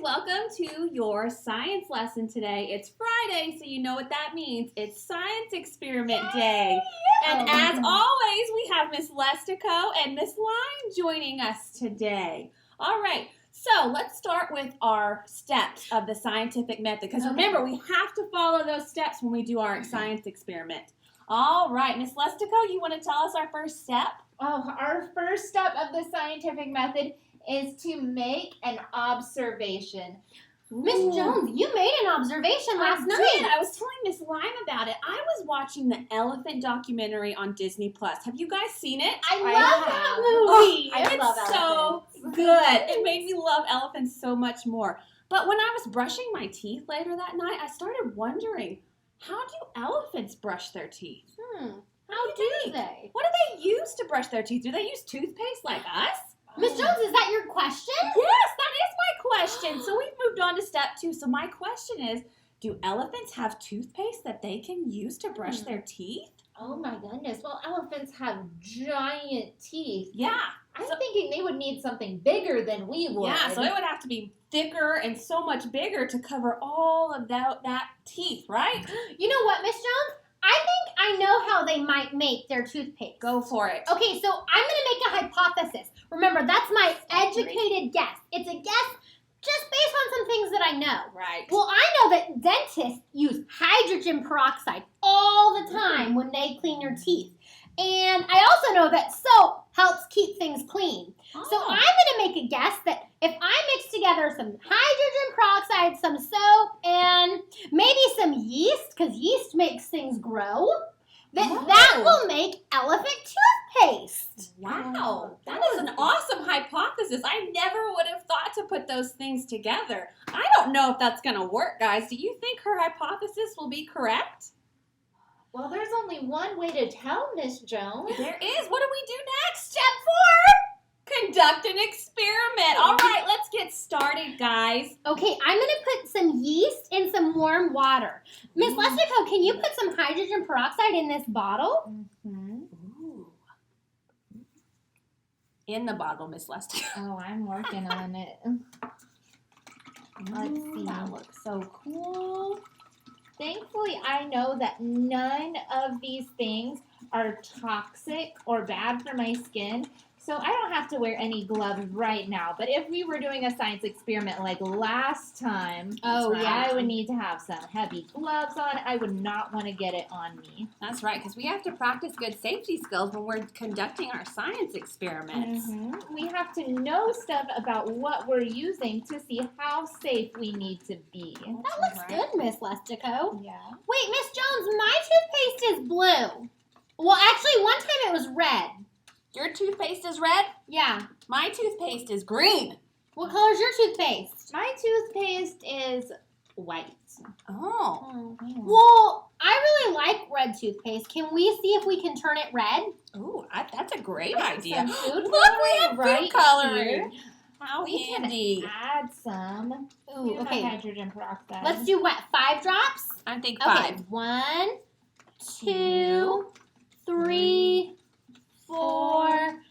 welcome to your science lesson today. It's Friday, so you know what that means. It's Science Experiment Day. And as always, we have Miss Lestico and Miss Line joining us today. All right, so let's start with our steps of the scientific method, because remember, we have to follow those steps when we do our science experiment. All right, Miss Lestico, you want to tell us our first step? Oh, our first step of the scientific method is to make an observation. Miss Jones, you made an observation last night. I was telling Miss Lime about it. I was watching the elephant documentary on Disney Plus. Have you guys seen it? I love that movie. I love elephants. So good. It made me love elephants so much more. But when I was brushing my teeth later that night, I started wondering, how do elephants brush their teeth? How do they? What do they use to brush their teeth? Do they use toothpaste like us? Miss Jones, is that your question? Yes, that is my question. So we've moved on to step 2. So my question is, do elephants have toothpaste that they can use to brush their teeth? Oh my goodness. Well, elephants have giant teeth. Yeah. I'm thinking they would need something bigger than we would. Yeah, so it would have to be thicker and so much bigger to cover all of that teeth, right? You know what, Miss Jones? I think I know how they might make their toothpaste. Go for it. Okay, so I'm going to make a hypothesis. Remember, that's my educated guess. It's a guess just based on some things that I know. Right. Well, I know that dentists use hydrogen peroxide all the time when they clean your teeth. And I also know that soap helps keep things clean. So I'm going to make a guess that if I mix together some hydrogen peroxide, some soap, and maybe some yeast, because yeast makes things grow, that will make elephant toothpaste. Wow, that is an awesome hypothesis. I never would have thought to put those things together. I don't know if that's going to work, guys. Do you think her hypothesis will be correct? Well, there's only one way to tell, Miss Jones. There is. What do we do next? Step 4. Conduct an experiment. All right, let's get started, guys. Okay, I'm going to put some yeast in some warm water. Miss Lestico, can you put some hydrogen peroxide in this bottle? Ooh. In the bottle, Miss Lestico. Oh, I'm working on it. Let's see. That looks so cool. Thankfully, I know that none of these things are toxic or bad for my skin, so I don't have to wear any gloves right now. But if we were doing a science experiment like last time, I would need to have some heavy gloves on. I would not want to get it on me. That's right, because we have to practice good safety skills when we're conducting our science experiments. We have to know stuff about what we're using to see how safe we need to be. That looks good, Miss Lestico. Yeah. Wait, Miss Jones, my toothpaste is blue. Well, actually, one time it was red. Your toothpaste is red? Yeah. My toothpaste is green. What color is your toothpaste? My toothpaste is white. Oh. Well, I really like red toothpaste. Can we see if we can turn it red? Ooh, that's a great idea. Some food Look, we have coloring food coloring. here. How We handy. can add some. Ooh, okay. Hydrogen peroxide. Let's do what? 5 drops? I think Okay. 5. 1, 2, 3, 4,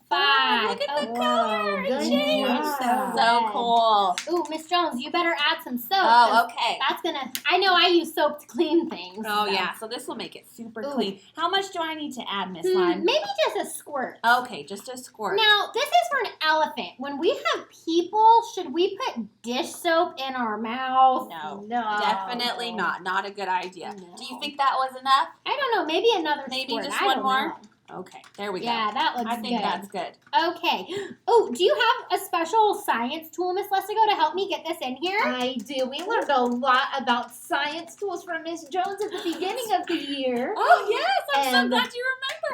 5. Look at the Oh, color. good Change. job. So cool. Ooh, Miss Jones, you better add some soap. Oh, okay. That's gonna. I know I use soap to clean things. Oh, so. yeah. So this will make it super Ooh. clean. How much do I need to add, Miss Lime? Maybe just a squirt. Okay, just a squirt. Now, this is for an elephant. When we have people, should we put dish soap in our mouth? No. No. Definitely not. Not a good idea. No. Do you think that was enough? I don't know. Maybe another Maybe squirt. just I one don't more? know. Okay, there we go. Yeah, that looks I think good. that's good. Okay. Oh, do you have a special science tool, Miss Lestico, to help me get this in here? I do. We learned a lot about science tools from Miss Jones at the beginning of the year. Oh, yes. I'm so And glad you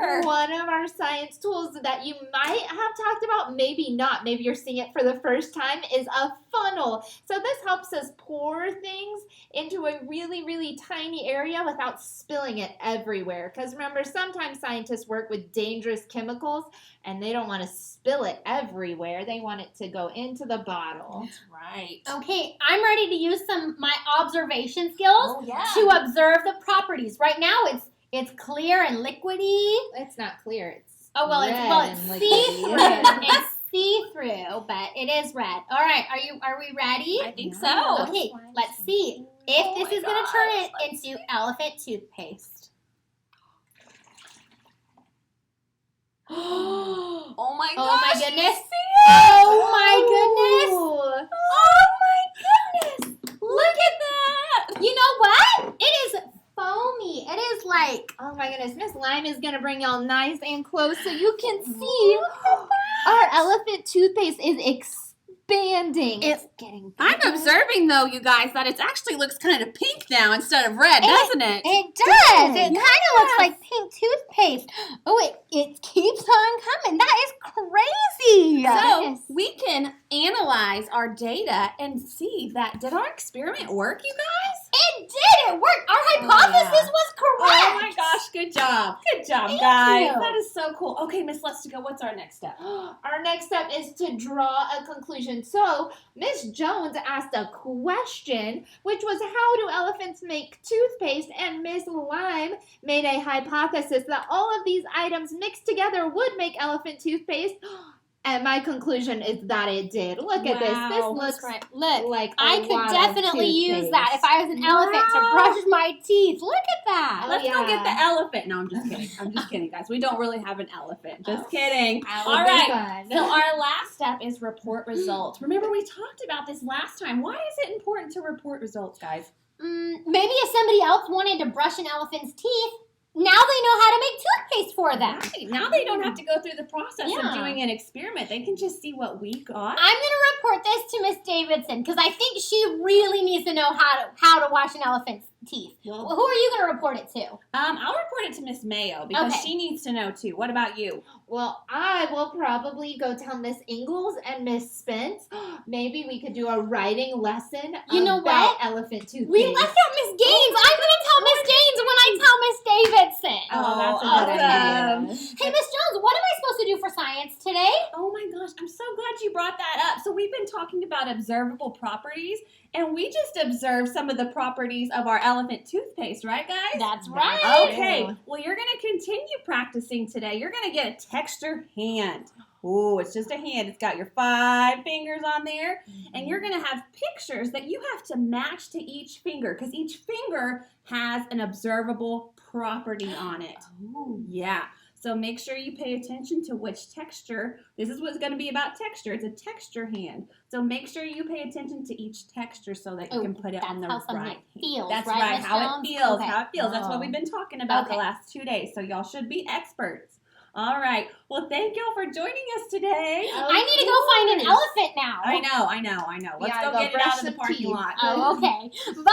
remember. One of our science tools that you might have talked about, maybe not, maybe you're seeing it for the first time, is a funnel. So this helps us pour things into a really, really tiny area without spilling it everywhere. Because remember, sometimes scientists work with dangerous chemicals and they don't want to spill it everywhere. They want it to go into the bottle. That's right. Okay, I'm ready to use my observation skills Oh, yeah. to observe the properties. Right now, it's clear and liquidy. It's not clear. It's Oh well, red it's and liquidy. see-through. It's see-through, but it is red. All right, are we ready? I think so. Okay, let's see if this is going to turn it into elephant toothpaste. Oh my gosh. Oh my you goodness. see it? Oh my goodness. Oh my goodness. Look at that. You know what? It is foamy. It is like, Oh my goodness, Miss Lime is gonna bring y'all nice and close so you can see our elephant toothpaste is expanding. It's getting I'm bigger. observing though, you guys, that it actually looks kind of pink now instead of red, doesn't it? it does. It kind Yes. of looks like pink toothpaste. Oh, it keeps on coming. That is crazy. So we can analyze our data and see that did our experiment work, you guys? It did. It worked. Our hypothesis was correct. Oh my gosh, good job. Good job, Thank guys. you. That is so cool. Okay, Miss Lestigo, what's our next step? Our next step is to draw a conclusion. So, Miss Jones asked a question, which was how do elephants make toothpaste? And Miss Lime made a hypothesis that all of these items mixed together would make elephant toothpaste. And my conclusion is that it did. Look at this. This Wow, looks Right. Look, like a I could lot of definitely use that if toothpaste. I was an elephant to Wow. brush my teeth. Look at that. Let's go get the yeah. elephant. No, I'm just kidding. I'm just kidding, guys. We don't really have an elephant. Just kidding. That All would be right. fun. So our last step is report results. Remember, we talked about this last time. Why is it important to report results, guys? Maybe if somebody else wanted to brush an elephant's teeth, now they know how to make toothpaste for them. Right. Now they don't have to go through the process Yeah. of doing an experiment. They can just see what we got. I'm gonna report this to Miss Davidson because I think she really needs to know how to wash an elephant's teeth. Well, Who are you gonna report it to? I'll report it to Miss Mayo because Okay. she needs to know too. What about you? Well, I will probably go tell Miss Ingalls and Miss Spence. Maybe we could do a writing lesson You know about what? elephant toothpaste. We left out Miss Gaines. I'm gonna tell Miss Gaines when I tell Miss Davidson. Oh, that's a Oh, good awesome. idea. Hey, Miss Jones, what am I supposed to do for science today? Oh my gosh, I'm so glad you brought that up. So we've been talking about observable properties, and we just observed some of the properties of our elephant toothpaste, right, guys? That's That's right. Okay, well, you're going to continue practicing today. You're going to get a textured hand. Oh, it's just a hand. It's got your 5 fingers on there, and you're going to have pictures that you have to match to each finger because each finger has an observable property on it. Oh. Yeah. So make sure you pay attention to which texture. This is what's going to be about texture. It's a texture hand. So make sure you pay attention to each texture so that you Oh, can put it on the that's how right something hand. feels, That's right, right. Miss How Jones? it feels. Okay. How it feels. That's what we've been talking about the Okay. last 2 days. So y'all should be experts. All right. Well, thank y'all for joining us today. I need to go find an elephant now. I know. Let's Yeah, go go get it brush out of the some parking teeth. lot. Oh, okay. Bye.